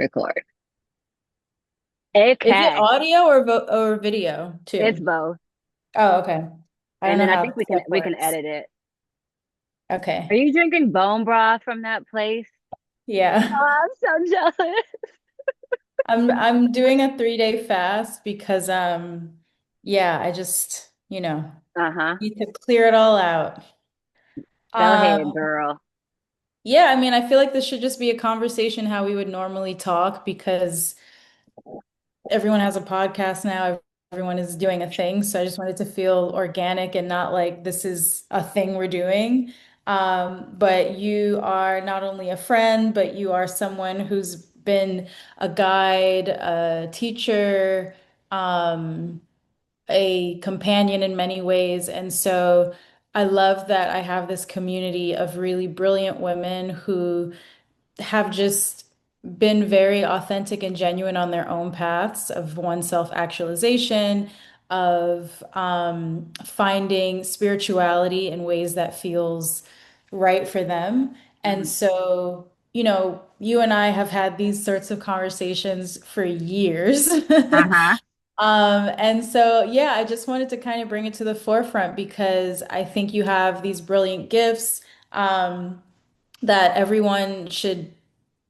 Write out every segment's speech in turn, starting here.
record. Is it Okay, audio or video it's too? both. Oh, okay. I don't And know then I how think that we can stuff we can works. edit it. Are Okay. you drinking bone broth from that place? Yeah. Oh, I'm so jealous. I'm doing a 3-day fast because yeah, I just, Uh-huh. need to clear it all out. Go ahead, Um girl. yeah, I mean, I feel like this should just be a conversation how we would normally talk because everyone has a podcast now. Everyone is doing a thing. So I just wanted to feel organic and not like this is a thing we're doing. But you are not only a friend, but you are someone who's been a guide, a teacher, um, a companion in many ways. And so I love that I have this community of really brilliant women who have just been very authentic and genuine on their own paths of one self-actualization, of finding spirituality in ways that feels right for them. And Mhm. so, you and I have had these sorts of conversations for years. Uh-huh. And so, yeah, I just wanted to kind of bring it to the forefront because I think you have these brilliant gifts. That everyone should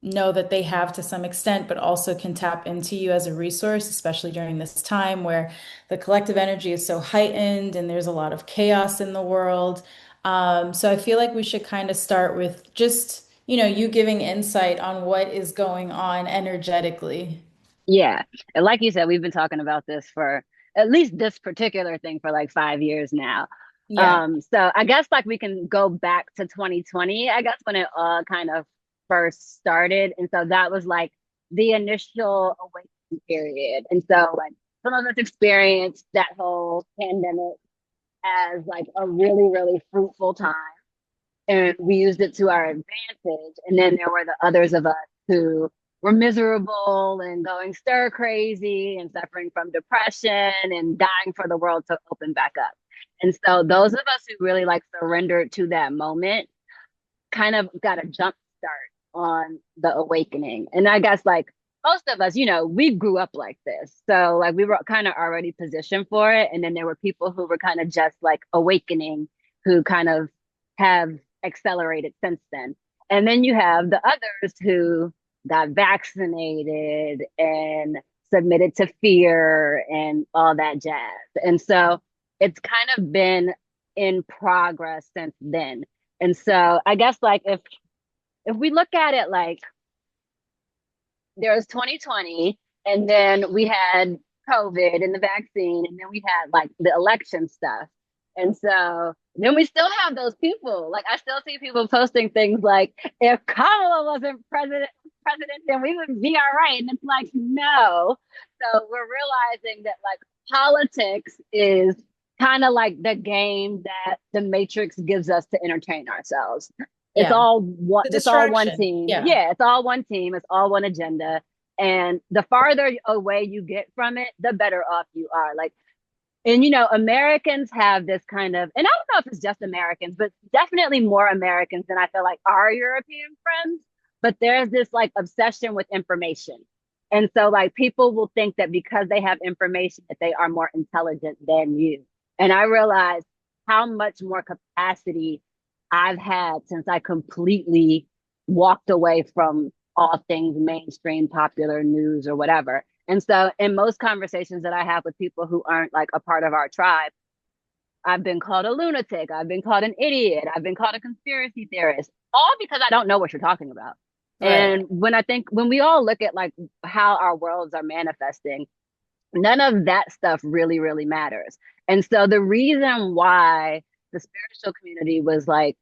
know that they have to some extent, but also can tap into you as a resource, especially during this time where the collective energy is so heightened and there's a lot of chaos in the world. So I feel like we should kind of start with just, you giving insight on what is going on energetically. Yeah. And like you said, we've been talking about this for at least this particular thing for like 5 years now. Yeah. So I guess like we can go back to 2020, I guess when it all kind of first started. And so that was like the initial awakening period. And so like some of us experienced that whole pandemic as like a really, really fruitful time. And we used it to our advantage. And then there were the others of us who were miserable and going stir crazy and suffering from depression and dying for the world to open back up. And so those of us who really like surrendered to that moment kind of got a jump start on the awakening. And I guess like most of us, we grew up like this. So like we were kind of already positioned for it. And then there were people who were kind of just like awakening who kind of have accelerated since then. And then you have the others who got vaccinated and submitted to fear and all that jazz. And so it's kind of been in progress since then. And so I guess like if we look at it like there was 2020 and then we had COVID and the vaccine and then we had like the election stuff. And so then we still have those people. Like I still see people posting things like if Kamala wasn't president, then we would be all right. And it's like, no. So we're realizing that like politics is kind of like the game that the Matrix gives us to entertain ourselves. It's Yeah. all one The it's all one distraction. team. Yeah. Yeah, it's all one team, it's all one agenda. And the farther away you get from it, the better off you are. Like, and Americans have this kind of, and I don't know if it's just Americans, but definitely more Americans than I feel like our European friends. But there's this like obsession with information. And so like people will think that because they have information that they are more intelligent than you. And I realize how much more capacity I've had since I completely walked away from all things mainstream popular news or whatever. And so, in most conversations that I have with people who aren't like a part of our tribe, I've been called a lunatic. I've been called an idiot. I've been called a conspiracy theorist, all because I don't know what you're talking about. Right. And when we all look at like how our worlds are manifesting, none of that stuff really, really matters. And so the reason why the spiritual community was like,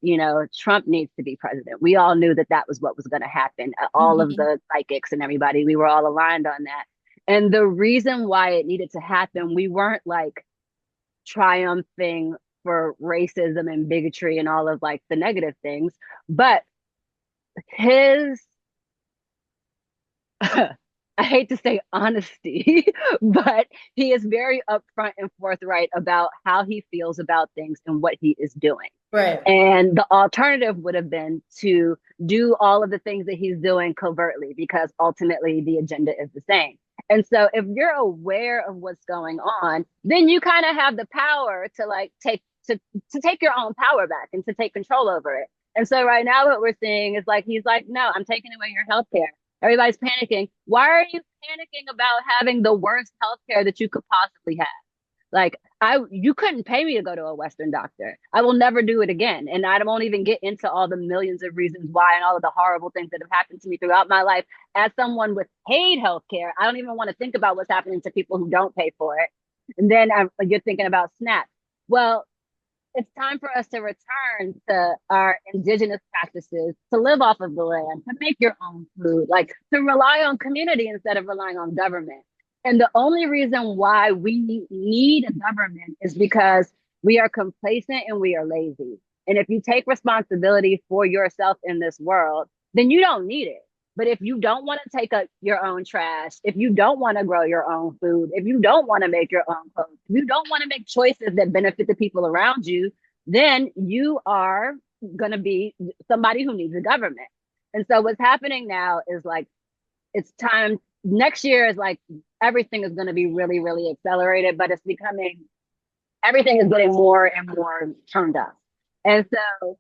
Trump needs to be president. We all knew that that was what was going to happen. All of Mhm. the psychics and everybody, we were all aligned on that. And the reason why it needed to happen, we weren't like triumphing for racism and bigotry and all of like the negative things, but his I hate to say honesty, but he is very upfront and forthright about how he feels about things and what he is doing. Right. And the alternative would have been to do all of the things that he's doing covertly because ultimately the agenda is the same. And so if you're aware of what's going on, then you kind of have the power to like take your own power back and to take control over it. And so right now what we're seeing is like he's like, no, I'm taking away your healthcare. Everybody's panicking. Why are you panicking about having the worst healthcare that you could possibly have? Like you couldn't pay me to go to a Western doctor. I will never do it again. And I won't even get into all the millions of reasons why and all of the horrible things that have happened to me throughout my life. As someone with paid health care, I don't even want to think about what's happening to people who don't pay for it. And then you're thinking about SNAP. Well, it's time for us to return to our indigenous practices, to live off of the land, to make your own food, like to rely on community instead of relying on government. And the only reason why we need a government is because we are complacent and we are lazy. And if you take responsibility for yourself in this world, then you don't need it. But if you don't want to take up your own trash, if you don't want to grow your own food, if you don't want to make your own clothes, if you don't want to make choices that benefit the people around you, then you are going to be somebody who needs a government. And so what's happening now is like, it's time. Next year is like everything is going to be really, really accelerated, but it's becoming, everything is getting more and more turned up. And so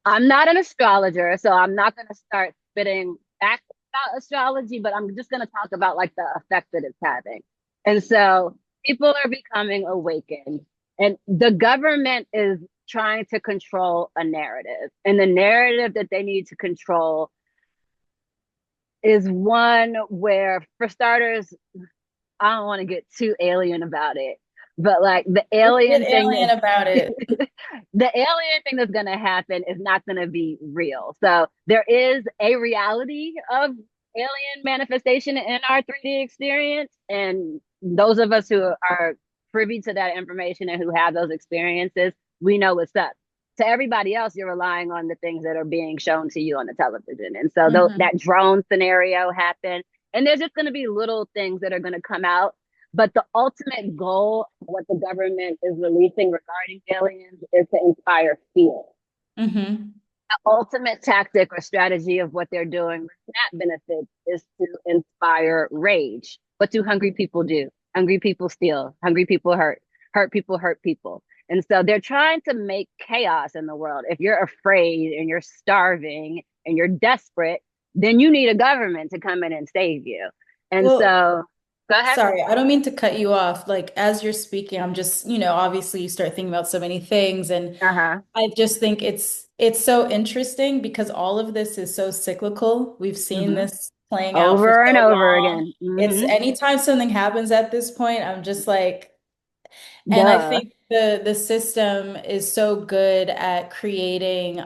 I'm not an astrologer, so I'm not going to start spitting facts about astrology, but I'm just going to talk about like the effect that it's having. And so people are becoming awakened, and the government is trying to control a narrative. And the narrative that they need to control is one where, for starters, I don't want to get too alien about it, but like the Let's get alien thing alien about it. the alien thing that's going to happen is not going to be real. So there is a reality of alien manifestation in our 3D experience. And those of us who are privy to that information and who have those experiences, we know what's up. To everybody else, you're relying on the things that are being shown to you on the television. And so Mhm. that drone scenario happened. And there's just going to be little things that are going to come out, but the ultimate goal of what the government is releasing regarding aliens is to inspire fear. Mhm. The ultimate tactic or strategy of what they're doing with SNAP benefits is to inspire rage. What do hungry people do? Hungry people steal. Hungry people hurt. Hurt people hurt people. And so they're trying to make chaos in the world. If you're afraid and you're starving and you're desperate, then you need a government to come in and save you. And Well, so, go ahead. sorry, I don't mean to cut you off. Like, as you're speaking, I'm just, obviously you start thinking about so many things, and Uh huh. I just think it's so interesting because all of this is so cyclical. We've seen Hmm. this playing out for Over and so over long. again. It's anytime something happens at this point, I'm just like, and I Duh. think the system is so good at creating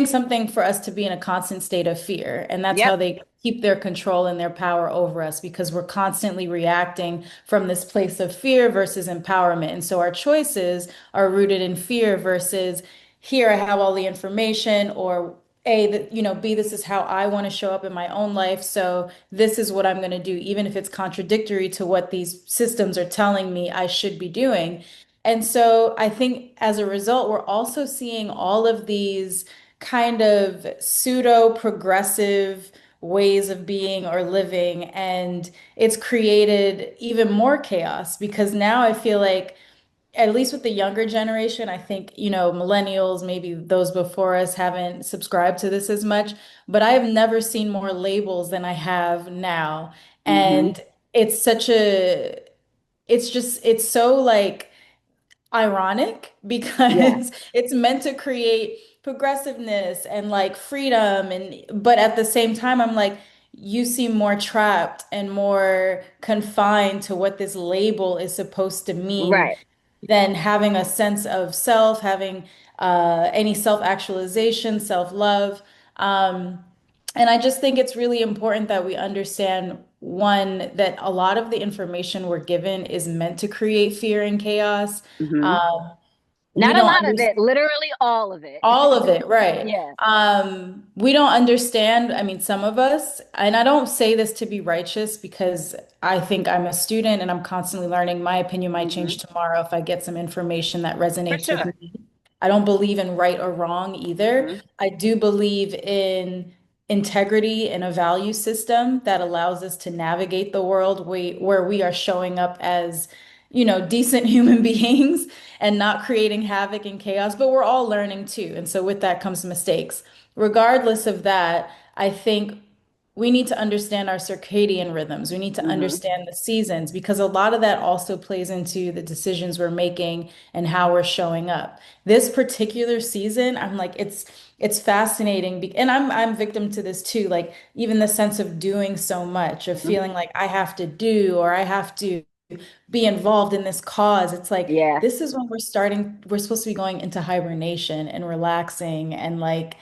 something for us to be in a constant state of fear. And that's how Yep. they keep their control and their power over us because we're constantly reacting from this place of fear versus empowerment. And so our choices are rooted in fear versus here I have all the information, or A, that, B, this is how I want to show up in my own life. So this is what I'm going to do, even if it's contradictory to what these systems are telling me I should be doing. And so I think as a result, we're also seeing all of these kind of pseudo progressive ways of being or living. And it's created even more chaos because now I feel like, at least with the younger generation, I think, millennials, maybe those before us haven't subscribed to this as much, but I have never seen more labels than I have now. Hmm. And it's such a, it's so like, ironic Yeah. because it's meant to create progressiveness and like freedom, and but at the same time I'm like, you seem more trapped and more confined to what this label is supposed to mean Right. than having a sense of self, having any self-actualization, self-love. um, and I just think it's really important that we understand, one, that a lot of the information we're given is meant to create fear and chaos. Hmm. Um, we Not a don't lot of understand it, literally all of it. all of it, right? Yeah. We don't understand, I mean, some of us, and I don't say this to be righteous because I think I'm a student and I'm constantly learning. My opinion might Hmm. change tomorrow if I get some information that For resonates with sure. me. I don't believe in right or wrong either. Hmm. I do believe in integrity and a value system that allows us to navigate the world where we are showing up as, decent human beings and not creating havoc and chaos, but we're all learning too. And so with that comes mistakes. Regardless of that, I think we need to understand our circadian rhythms. We need to Hmm. understand the seasons because a lot of that also plays into the decisions we're making and how we're showing up. This particular season, I'm like, it's fascinating and I'm victim to this too. Like even the sense of doing so much, of feeling like I have to do or I have to be involved in this cause. It's like Yeah. this is when we're supposed to be going into hibernation and relaxing and like,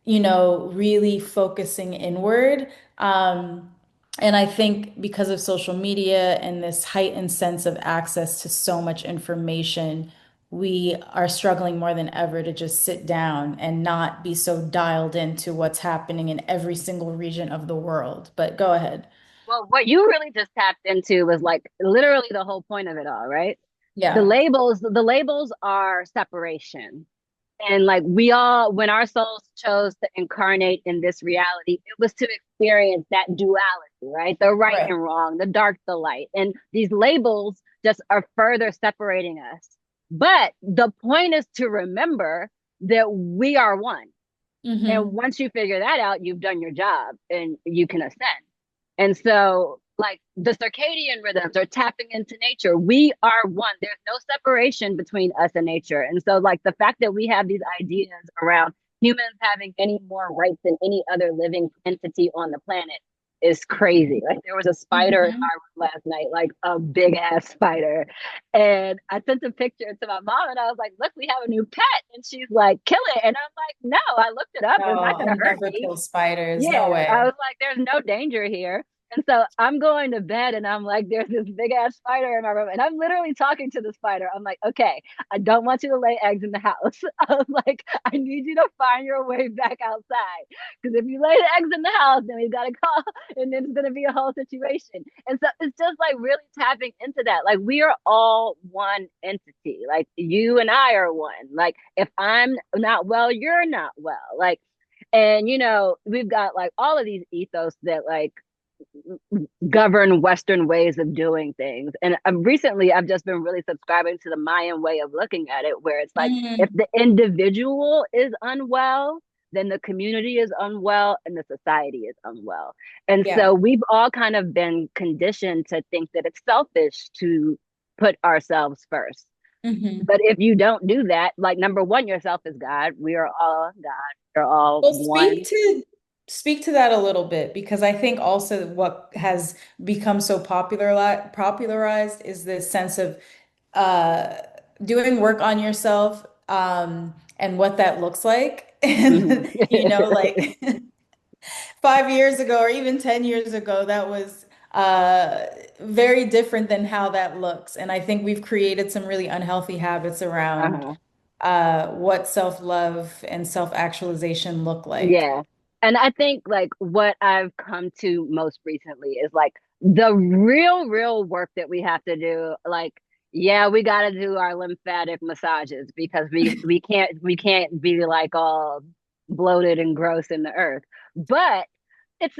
really focusing inward. And I think because of social media and this heightened sense of access to so much information, we are struggling more than ever to just sit down and not be so dialed into what's happening in every single region of the world. But go ahead. Well, what you really just tapped into was like literally the whole point of it all, right? Yeah. The labels are separation. And like we all, when our souls chose to incarnate in this reality, it was to experience that duality, right? The right Right. and wrong, the dark, the light. And these labels just are further separating us. But the point is to remember that we are one. And Hmm. once you figure that out, you've done your job and you can ascend. And so, like the circadian rhythms are tapping into nature. We are one. There's no separation between us and nature. And so, like the fact that we have these ideas around humans having any more rights than any other living entity on the planet is crazy. Like there was a spider in Hmm. our room last night, like a big ass spider. And I sent a picture to my mom and I was like, look, we have a new pet. And she's like, kill it. And I'm like, no, I looked it up. No, It's not going I'll to hurt never me. kill spiders. No Yeah, I way. was like, there's no danger here. And so I'm going to bed and I'm like, there's this big ass spider in my room. And I'm literally talking to the spider. I'm like, okay, I don't want you to lay eggs in the house. I was like, I need you to find your way back outside. Because if you lay the eggs in the house, then we got to call and then it's going to be a whole situation. And so it's just like really tapping into that. Like we are all one entity. Like you and I are one. Like if I'm not well, you're not well. Like, and we've got like all of these ethos that like govern Western ways of doing things. And recently, I've just been really subscribing to the Mayan way of looking at it, where it's like if Mm, the individual is unwell, then the community is unwell and the society is unwell. And yeah. so we've all kind of been conditioned to think that it's selfish to put ourselves first. Hmm. But if you don't do that, like number one, yourself is God. We are all God. We're all Well, one. speak to that a little bit because I think also what has become so popularized is this sense of uh, doing work on yourself and what that looks like. Mhm. And like 5 years ago or even 10 years ago, that was very different than how that looks. And I think we've created some really unhealthy habits around Uh-huh. what self-love and self-actualization look like. Yeah. And I think like what I've come to most recently is like the real work that we have to do. Like, yeah, we got to do our lymphatic massages because we can't be like all bloated and gross in the earth. But it's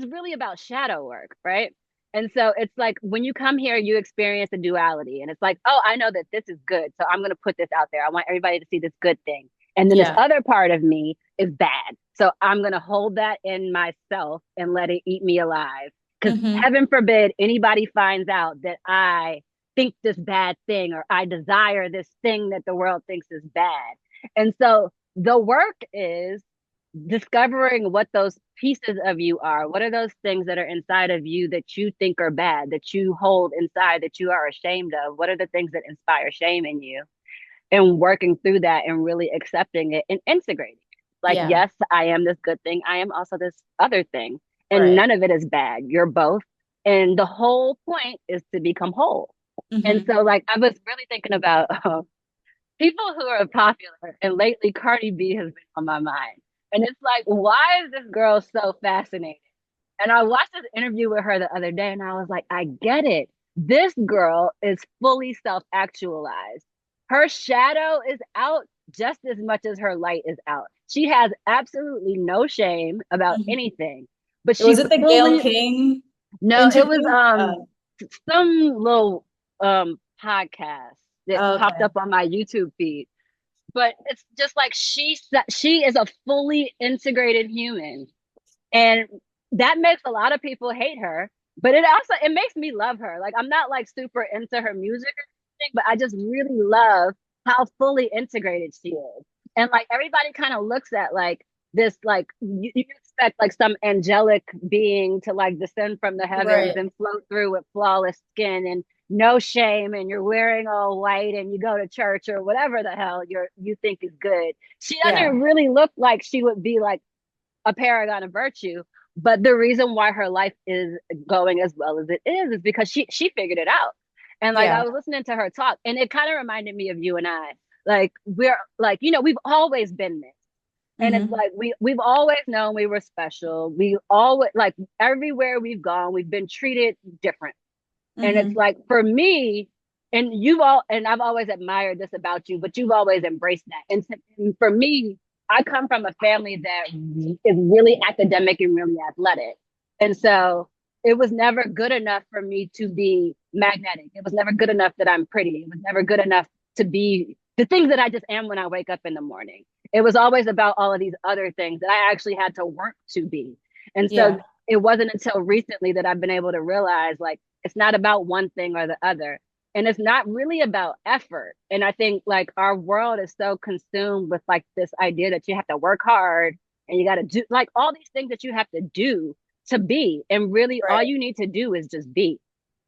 really about shadow work, right? And so it's like when you come here, you experience a duality, and it's like, oh, I know that this is good, so I'm gonna put this out there. I want everybody to see this good thing. And then this Yeah. other part of me is bad. So I'm going to hold that in myself and let it eat me alive. Because Hmm. heaven forbid anybody finds out that I think this bad thing or I desire this thing that the world thinks is bad. And so the work is discovering what those pieces of you are. What are those things that are inside of you that you think are bad, that you hold inside, that you are ashamed of? What are the things that inspire shame in you? And working through that and really accepting it and integrating it. Like, Yeah. yes, I am this good thing. I am also this other thing. And Right. none of it is bad. You're both. And the whole point is to become whole. And Hmm. so, like, I was really thinking about people who are popular, and lately Cardi B has been on my mind. And it's like, why is this girl so fascinating? And I watched this interview with her the other day, and I was like, I get it. This girl is fully self-actualized. Her shadow is out just as much as her light is out. She has absolutely no shame about Mhm. anything, but Was she it the Gayle fully, King no, it was interview? some little podcast that popped Okay. up on my YouTube feed. But it's just like she is a fully integrated human, and that makes a lot of people hate her. But it makes me love her. Like, I'm not like super into her music or anything, but I just really love how fully integrated she is. And like everybody kind of looks at like this, like you expect like some angelic being to like descend from the heavens Right. and float through with flawless skin and no shame, and you're wearing all white and you go to church or whatever the hell you think is good. She Yeah. doesn't really look like she would be like a paragon of virtue. But the reason why her life is going as well as it is because she figured it out. And like I Yeah. was listening to her talk, and it kind of reminded me of you and I. Like we're like, we've always been this. And it's Hmm. like we've always known we were special. We always like everywhere we've gone, we've been treated different. And it's Hmm. like for me, and I've always admired this about you, but you've always embraced that. And for me, I come from a family that is really academic and really athletic. And so it was never good enough for me to be magnetic. It was never good enough that I'm pretty. It was never good enough to be the things that I just am when I wake up in the morning. It was always about all of these other things that I actually had to work to be. And so Yeah. it wasn't until recently that I've been able to realize like it's not about one thing or the other. And it's not really about effort. And I think like our world is so consumed with like this idea that you have to work hard and you got to do like all these things that you have to do to be. And really, all Right. you need to do is just be.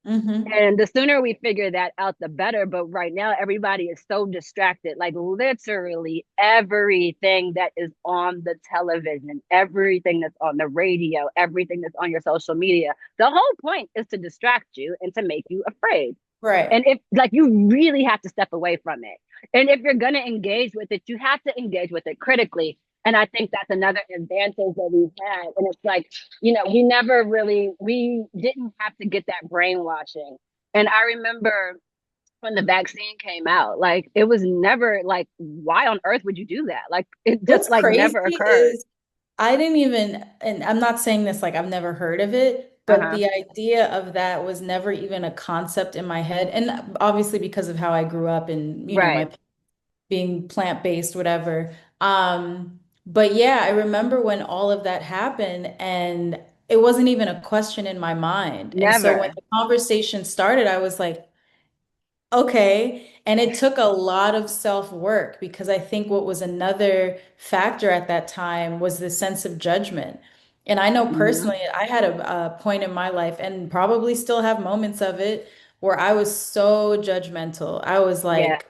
Hmm. And the sooner we figure that out, the better. But right now, everybody is so distracted. Like literally everything that is on the television, everything that's on the radio, everything that's on your social media. The whole point is to distract you and to make you afraid. Right. And if like you really have to step away from it. And if you're going to engage with it, you have to engage with it critically. And I think that's another advantage that we've had. And it's like, we didn't have to get that brainwashing. And I remember when the vaccine came out, like it was never like, why on earth would you do that? Like it just What's like crazy never occurred. is I didn't even, and I'm not saying this like I've never heard of it, but Uh-huh. the idea of that was never even a concept in my head. And obviously because of how I grew up and, Right. my being plant-based, whatever. But yeah, I remember when all of that happened and it wasn't even a question in my mind. And so when Never. the conversation started, I was like, okay. And it took a lot of self-work because I think what was another factor at that time was the sense of judgment. And I know Hmm. personally, I had a point in my life and probably still have moments of it where I was so judgmental. I was Yeah. like,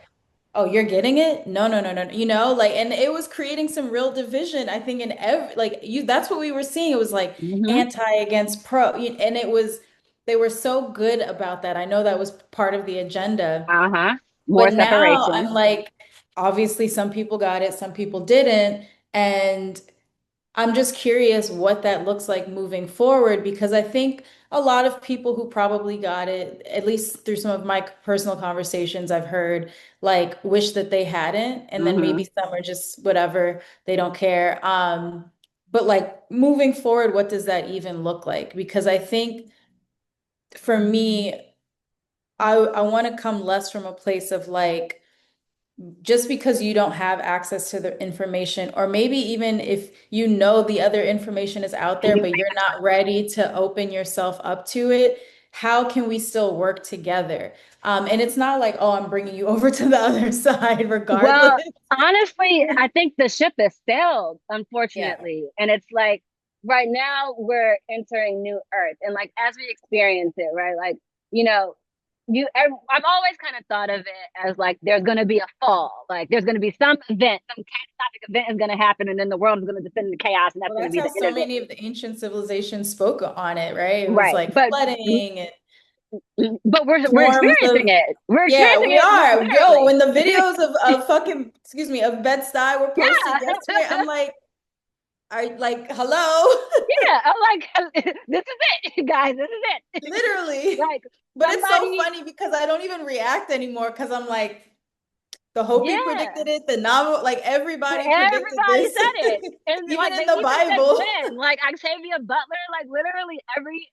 oh, you're getting it? No, no, no, no. Like, and it was creating some real division, I think, in every, like, that's what we were seeing. It was like Hmm. anti against pro, and they were so good about that. I know that was part of the agenda. Uh-huh. More But now separation. I'm like, obviously, some people got it, some people didn't. And I'm just curious what that looks like moving forward because I think a lot of people who probably got it, at least through some of my personal conversations I've heard, like wish that they hadn't. And then Hmm. maybe some are just whatever, they don't care. But like moving forward, what does that even look like? Because I think for me, I want to come less from a place of like, just because you don't have access to the information, or maybe even if you know the other information is out And there, you but you're not ready to open yourself up to it, how can we still work together? And it's not like, oh, I'm bringing you over to the other side regardless. Well, honestly, I think the ship has sailed, Yeah. unfortunately. And it's like right now we're entering new earth. And like as we experience it, right? Like, you know, I've always kind of thought of it as like there's going to be a fall. Like there's going to be some event, some catastrophic event is going to happen, and then the world is going to descend into chaos, and that's Well, going to that's be how the end so of it. many of the ancient civilizations spoke on it, right? It was Right. like But flooding and but we're forms experiencing of, it. We're yeah, experiencing we it are. Yo, literally. when the videos of fucking, excuse me, of Bed-Stuy were posted Yeah. yesterday, I'm like, I like, hello? Yeah. I'm like, this is it, guys. This is it. Literally. Like But it's so somebody, funny because I don't even react anymore because I'm like, the Hopi yeah. predicted it, the novel, like everybody predicted Everybody this, said it. And even like in they the even said Bible. when, like Octavia Butler, like literally every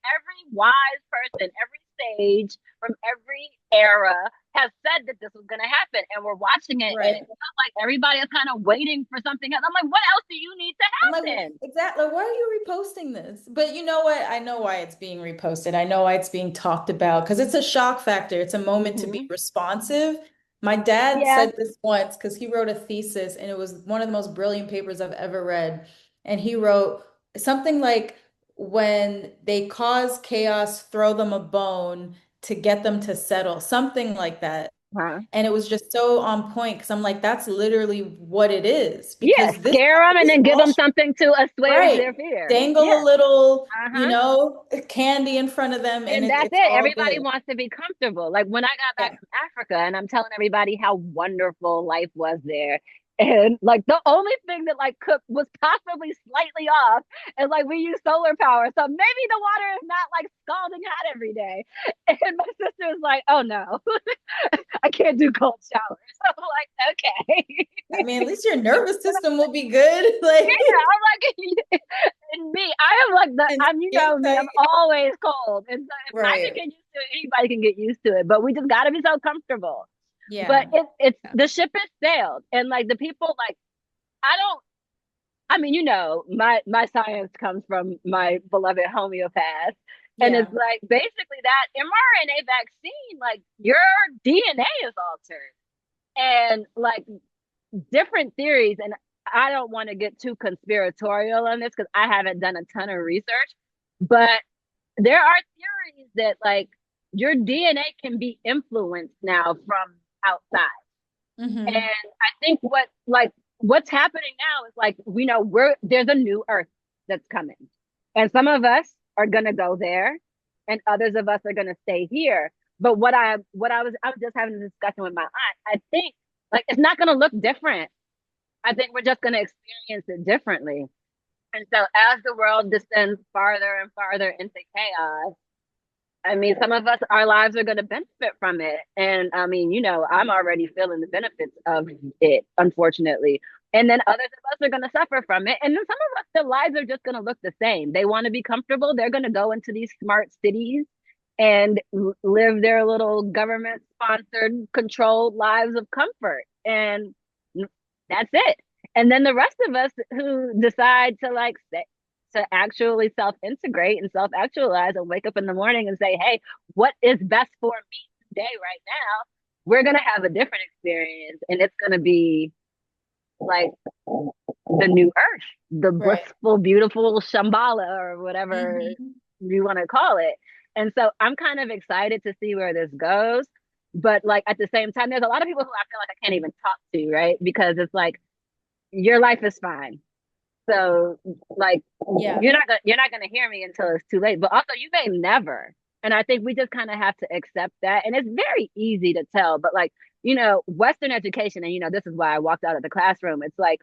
wise person, every sage from every era has said that this was gonna happen. And we're watching it and it Right. feels like everybody is kind of waiting for something else. I'm like, what else do you need to I'm like, happen? exactly. Why are you reposting this? But you know what? I know why it's being reposted. I know why it's being talked about because it's a shock factor. It's a moment to be Hmm. responsive. My dad Yeah. said this once because he wrote a thesis and it was one of the most brilliant papers I've ever read. And he wrote something like, when they cause chaos, throw them a bone to get them to settle, something like that. Huh. And it was just so on point because I'm like, that's literally what it is. Yeah. Because this Scare them and this then give them bullshit. something to assuage Right. their fear. Dangle a Yeah. little, Uh-huh. candy in front of them and And that's it's it. all Everybody good. wants to be comfortable. Like when I got back Yeah. from Africa and I'm telling everybody how wonderful life was there. And like the only thing that like could was possibly slightly off is like we use solar power. So maybe the water is not like scalding hot every day. And my sister was like, oh no, I can't do cold showers. I'm like, okay. I mean, at least your nervous system will be good. Like, Yeah, I'm like, and me, I am like and I'm, you skin know me, I'm tight. always cold. And so if I can Right. get used to it, anybody can get used to it. But we just gotta be so comfortable. But Yeah. it's Yeah. the ship has sailed. And like the people like I don't I mean, my science comes from my beloved homeopath. And it's Yeah. like basically that mRNA vaccine, like your DNA is altered. And like different theories, and I don't want to get too conspiratorial on this because I haven't done a ton of research, but there are theories that like your DNA can be influenced now from outside. And Hmm. I think what's happening now is like we know we're there's a new earth that's coming. And some of us are gonna go there and others of us are gonna stay here. But I was just having a discussion with my aunt. I think like it's not gonna look different. I think we're just going to experience it differently. And so as the world descends farther and farther into chaos, I mean, some of us, our lives are going to benefit from it. And I mean, I'm already feeling the benefits of it, unfortunately. And then others of us are going to suffer from it. And then some of us, their lives are just going to look the same. They want to be comfortable. They're going to go into these smart cities and live their little government sponsored, controlled lives of comfort. And that's it. And then the rest of us who decide to like say, to actually self integrate and self actualize and wake up in the morning and say, hey, what is best for me today, right now? We're going to have a different experience and it's going to be like the new earth, the Right. blissful, beautiful Shambhala or whatever Hmm. you want to call it. And so I'm kind of excited to see where this goes. But like at the same time, there's a lot of people who I feel like I can't even talk to, right? Because it's like your life is fine. So like Yeah. you're not gonna hear me until it's too late. But also you may never. And I think we just kind of have to accept that. And it's very easy to tell, but like, Western education, and this is why I walked out of the classroom. It's like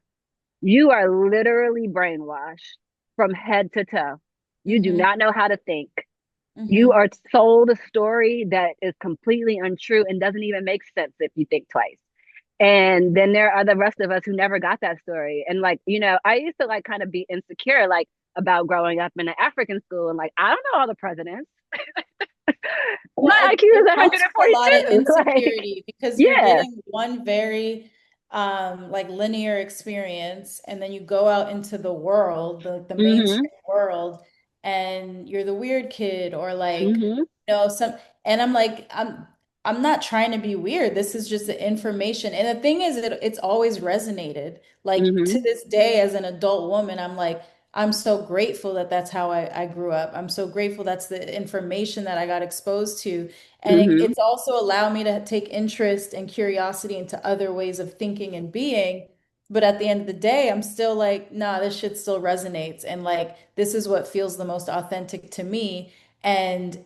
you are literally brainwashed from head to toe. You do Hmm. not know how to think. You Hmm. are sold a story that is completely untrue and doesn't even make sense if you think twice. And then there are the rest of us who never got that story. And like, I used to like kind of be insecure, like about growing up in an African school. And like, I don't know all the presidents. Well, My IQ is it comes with a lot of 142. Like, insecurity because you're yeah. getting one very like linear experience, and then you go out into the world, the Mm-hmm. mainstream world, and you're the weird kid or like, Mm-hmm. some, and I'm like, I'm not trying to be weird. This is just the information. And the thing is, it's always resonated. Like to Mm-hmm. this day, as an adult woman, I'm like, I'm so grateful that that's how I grew up. I'm so grateful that's the information that I got exposed to. And Mm-hmm. it's also allowed me to take interest and curiosity into other ways of thinking and being. But at the end of the day, I'm still like, nah, this shit still resonates. And like, this is what feels the most authentic to me. And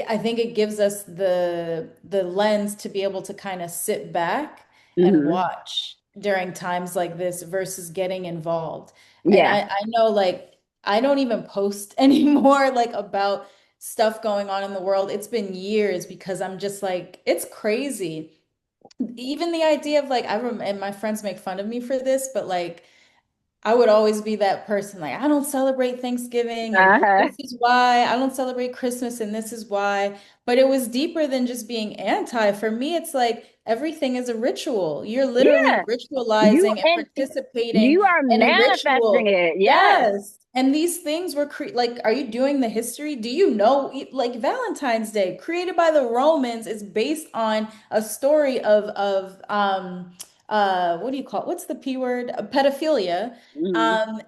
I think it gives us the lens to be able to kind of sit back and Hmm. watch during times like this versus getting involved. And Yeah. I know like I don't even post anymore like about stuff going on in the world. It's been years because I'm just like, it's crazy. Even the idea of like I rem and my friends make fun of me for this, but like I would always be that person like I don't celebrate Thanksgiving and Uh-huh. this is why I don't celebrate Christmas and this is why. But it was deeper than just being anti. For me, it's like everything is a ritual. You're literally Yeah. You ritualizing and and you participating are in a manifesting ritual. it. Yes. Yes. And these things were like, are you doing the history? Do you know, like Valentine's Day, created by the Romans, is based on a story of what do you call it? What's the P word? Pedophilia. Hmm.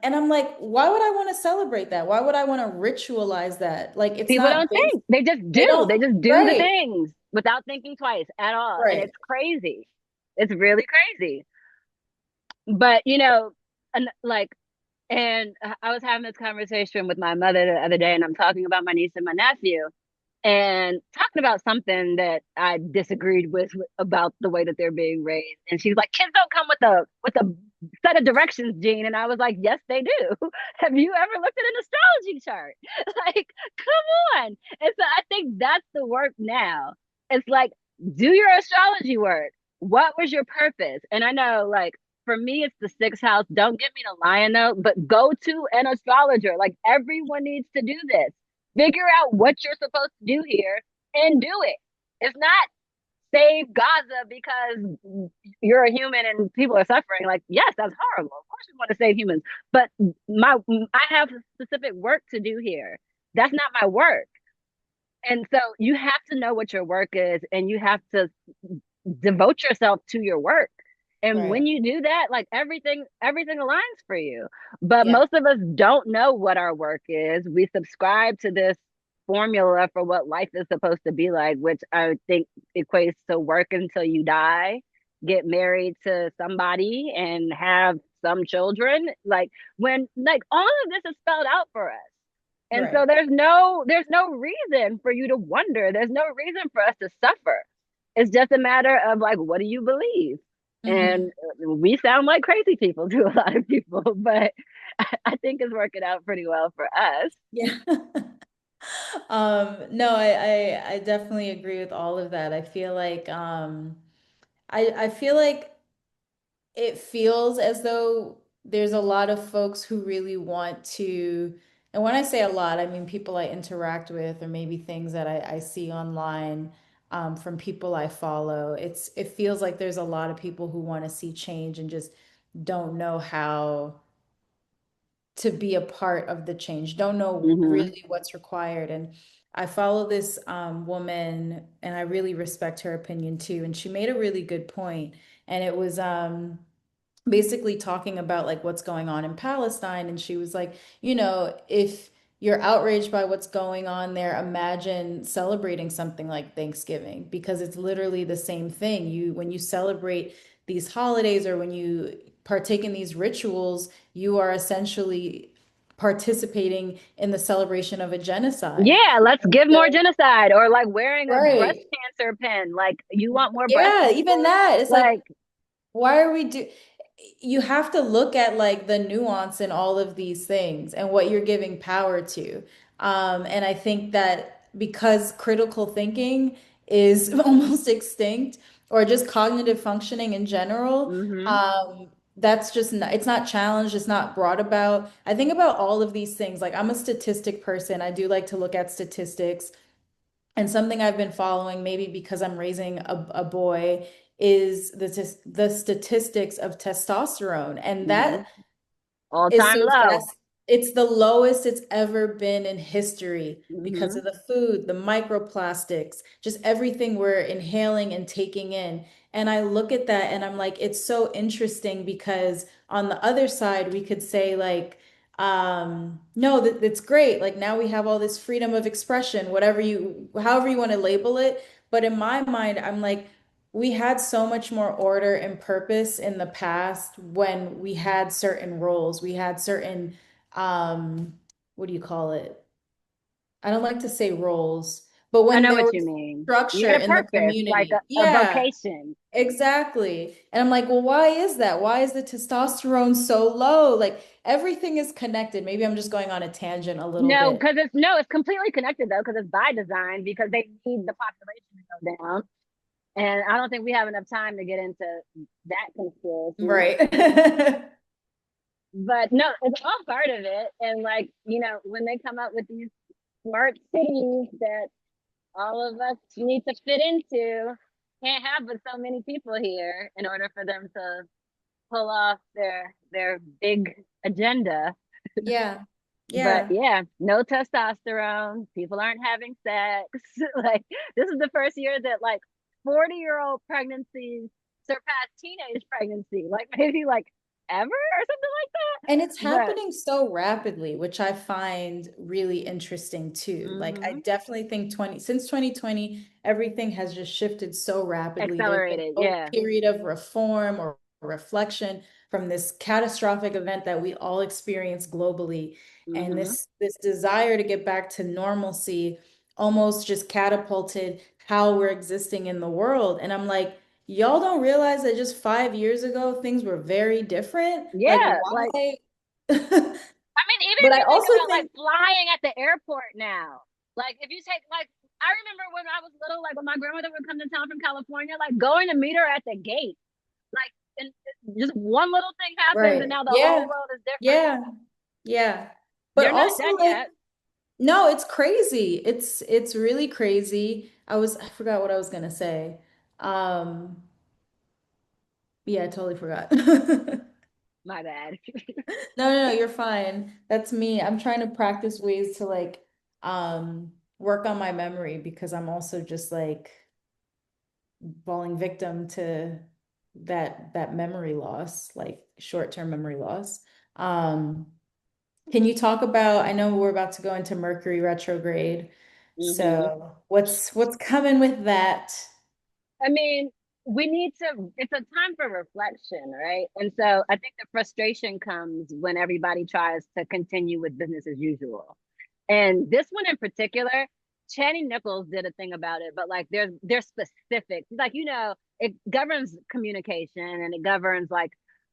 And I'm like, why would I want to celebrate that? Why would I want to ritualize that? Like, it's People not don't based, think. They just they do. don't, They just do the right, things without thinking twice at all. And right, it's crazy. It's really crazy. But and like, and I was having this conversation with my mother the other day, and I'm talking about my niece and my nephew, and talking about something that I disagreed with about the way that they're being raised. And she's like, "Kids don't come with a set of directions, Gene." And I was like, "Yes, they do. Have you ever looked at an astrology chart? Like, come on." And so I think that's the work now. It's like, do your astrology work. What was your purpose? And I know, like, for me, it's the sixth house. Don't get me to lying though, but go to an astrologer. Like, everyone needs to do this. Figure out what you're supposed to do here and do it. It's not save Gaza because you're a human and people are suffering. Like, yes, that's horrible. Of course, we want to save humans, but I have specific work to do here. That's not my work. And so you have to know what your work is, and you have to devote yourself to your work. And right. when you do that, like, everything aligns for you. But Yeah. most of us don't know what our work is. We subscribe to this formula for what life is supposed to be like, which I think equates to work until you die, get married to somebody, and have some children. Like, when, like, all of this is spelled out for us. And so Right. there's no reason for you to wonder. There's no reason for us to suffer. It's just a matter of, like, what do you believe? Hmm. And we sound like crazy people to a lot of people, but I think it's working out pretty well for us. Yeah. No, I definitely agree with all of that. I feel like I feel like it feels as though there's a lot of folks who really want to, and when I say a lot, I mean people I interact with or maybe things that I see online from people I follow. It feels like there's a lot of people who want to see change and just don't know how to be a part of the change, don't know Hmm. really what's required. And I follow this woman and I really respect her opinion too. And she made a really good point. And it was basically talking about like what's going on in Palestine. And she was like, if you're outraged by what's going on there, imagine celebrating something like Thanksgiving because it's literally the same thing. When you celebrate these holidays or when you partake in these rituals, you are essentially participating in the celebration of a genocide. Yeah, let's give more So, genocide, or like wearing a breast right. cancer pin. Like, you want more breast Yeah, even cancer? that. It's like, Like, why are we do you have to look at like the nuance in all of these things and what you're giving power to. And I think that because critical thinking is almost extinct or just cognitive functioning in general, hmm. that's just not, it's not challenged, it's not brought about. I think about all of these things. Like I'm a statistic person. I do like to look at statistics. And something I've been following, maybe because I'm raising a boy, is the statistics of testosterone. And Hmm. that All is time so low. fast. It's the lowest it's ever been in history because Hmm. of the food, the microplastics, just everything we're inhaling and taking in. And I look at that and I'm like, it's so interesting because on the other side, we could say, like, no, that's great. Like now we have all this freedom of expression, however you want to label it. But in my mind, I'm like, we had so much more order and purpose in the past when we had certain roles. We had certain, what do you call it? I don't like to say roles, But I when know there what you was mean. You structure get a in the purpose, like community, a yeah, vocation. exactly. And I'm like, well, why is that? Why is the testosterone so low? Like everything is connected. Maybe I'm just going on a tangent a little No, bit. because it's completely connected though, because it's by design, because they need the population to go down. And I don't think we have enough time to get into that conspiracy. Right. But no, it's all part of it. And like, when they come up with these smart cities that all of us need to fit into, can't have but so many people here in order for them to pull off their big agenda. Yeah. But Yeah. yeah, no testosterone. People aren't having sex. Like this is the first year that like 40-year-old pregnancies surpass teenage pregnancy. Like maybe like ever or something And it's like that. happening so rapidly, which I find really interesting But too. Like I definitely think since 2020, everything has just shifted so rapidly. There's been accelerated, no yeah. period of reform or reflection from this catastrophic event that we all experience globally. And Hmm. this desire to get back to normalcy almost just catapulted how we're existing in the world. And I'm like, y'all don't realize that just 5 years ago, things were very different? Like, Yeah, like why? I mean, even But if I you think also about like think, flying at the airport now, like if you take like I remember when I was little, like when my grandmother would come to town from California, like going to meet her at the gate, like and just one little thing happens, and right. now the whole Yeah. world is different. Yeah. Yeah. But They're not also done like, yet. no, it's crazy. It's really crazy. I forgot what I was gonna say. Um, yeah, I totally forgot. My bad. No, you're fine. That's me. I'm trying to practice ways to like work on my memory because I'm also just like falling victim to that memory loss, like short-term memory loss. Um, can you talk about, I know we're about to go into Mercury retrograde. Hmm. So what's coming with that? I mean, we need to, it's a time for reflection, right? And so I think the frustration comes when everybody tries to continue with business as usual. And this one in particular, Channing Nichols did a thing about it, but like there's specific, like it governs communication and it governs like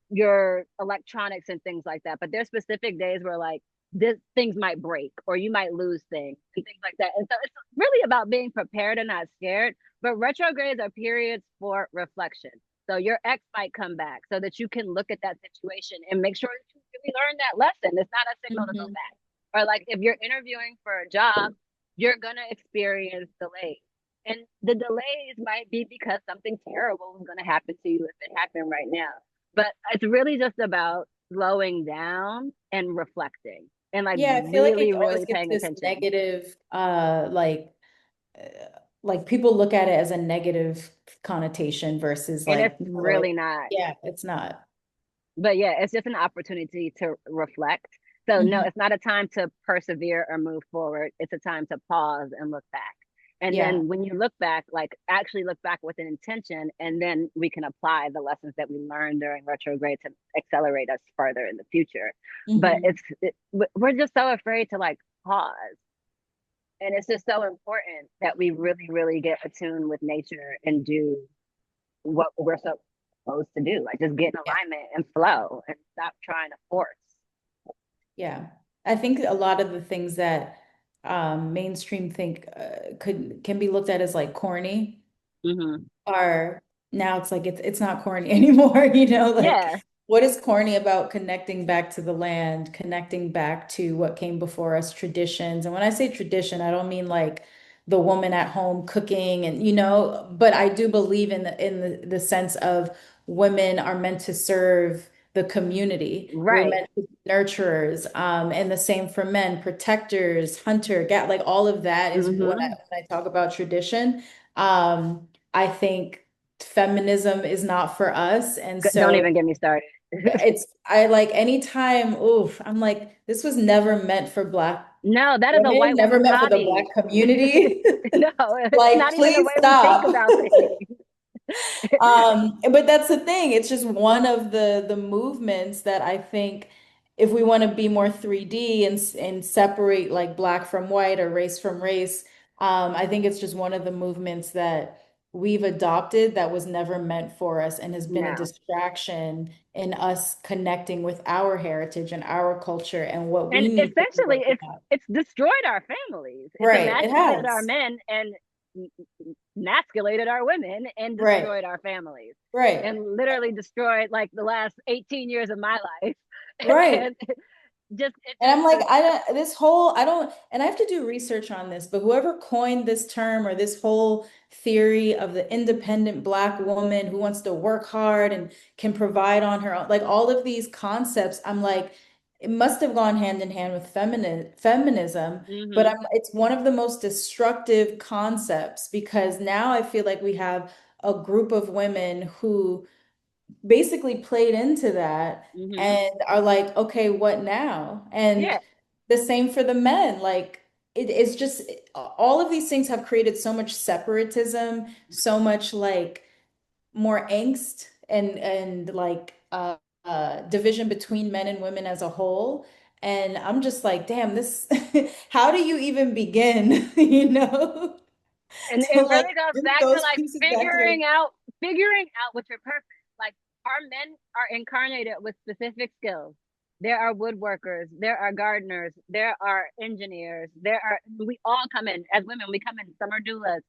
your electronics and things like that. But there's specific days where like this things might break or you might lose things and things like that. And so it's really about being prepared and not scared. But retrogrades are periods for reflection. So your ex might come back so that you can look at that situation and make sure that you really learn that lesson. It's not a signal to go Mhm. back. Or like if you're interviewing for a job, you're gonna experience delays. And the delays might be because something terrible is gonna happen to you if it happened right now. But it's really just about slowing down and reflecting and like Yeah, I feel like really, it always really gets paying this attention. negative, like people look at it as a negative connotation versus And it's like, no, really not. yeah, it's not. But yeah, it's just an opportunity to reflect. So no, Mhm. it's not a time to persevere or move forward. It's a time to pause and look back. And Yeah. then when you look back, like actually look back with an intention, and then we can apply the lessons that we learned during retrograde to accelerate us further in the future. But Hmm. we're just so afraid to like pause. And it's just so important that we really, really get attuned with nature and do what we're supposed to do. Like just get in Yeah. alignment and flow and stop trying to force. Yeah. I think a lot of the things that mainstream think can be looked at as like corny Mm-hmm. are now it's like it's not corny anymore, like Yeah. what is corny about connecting back to the land, connecting back to what came before us, traditions. And when I say tradition, I don't mean like the woman at home cooking and but I do believe in the sense of women are meant to serve the community. We're Right. meant to be nurturers, and the same for men, protectors, hunter, like all of that is Mm-hmm. when I talk about tradition. I think feminism is not for us. And Don't so even get me started. I like anytime, oof, I'm like, this was never meant for Black No, that is a women, white never woman's meant for the Black hobby. community. No, it's Like, not even the please way we think stop. about things. But that's the thing. It's just one of the movements that I think if we want to be more 3D and separate like black from white or race from race, I think it's just one of the movements that we've adopted that was never meant for us and has been a No. distraction in us connecting with our heritage and our culture and what And we need to be essentially working on. it's destroyed our families. It's Right, it emasculated our has. men and emasculated our women and Right, destroyed our families. right. And literally destroyed like the last 18 years of my life. Right. And just it And just I'm like, was I don't, this whole, I don't, and I have to do research on this, but whoever coined this term or this whole theory of the independent Black woman who wants to work hard and can provide on her own, like all of these concepts, I'm like, it must have gone hand in hand with feminism, but mm-hmm, it's one of the most destructive concepts because now I feel like we have a group of women who basically played into that mm-hmm. and are like, okay, what now? And Yeah. the same for the men. Like, it's just all of these things have created so much separatism, so much like more angst and like division between men and women as a whole. And I'm just like, damn, this, how do you even begin, you know, And to it like really goes bring back to those like pieces back together? figuring out what your purpose. Like our men are incarnated with specific skills. There are woodworkers, there are gardeners, there are engineers, there are we all come in as women, we come in, some are doulas,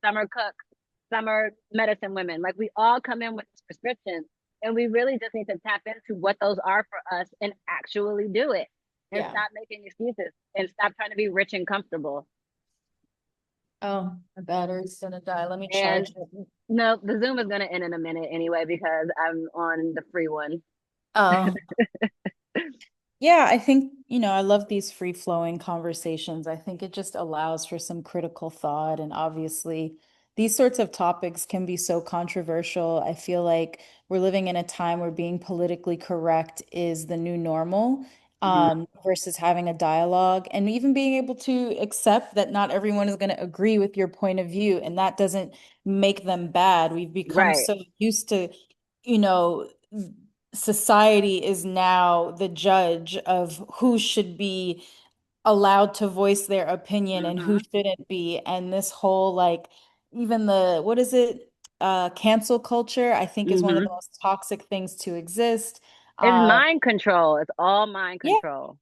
some are cooks, some are medicine women. Like we all come in with prescriptions. And we really just need to tap into what those are for us and actually do it. And Yeah. stop making excuses and stop trying to be rich and comfortable. Oh, my battery's gonna die. Let me And charge it. no, the Zoom is going to end in a minute anyway because I'm on the free one. Oh, yeah, I think, I love these free-flowing conversations. I think it just allows for some critical thought. And obviously, these sorts of topics can be so controversial. I feel like we're living in a time where being politically correct is the new normal, Mhm. versus having a dialogue and even being able to accept that not everyone is going to agree with your point of view. And that doesn't make them bad. We've become Right. so used to, you know, society is now the judge of who should be allowed to voice their opinion and who Hmm. shouldn't be. And this whole like even the what is it? Cancel culture, I think is one of the Hmm. most toxic things to exist. It's Um, mind control. It's all mind yeah, control.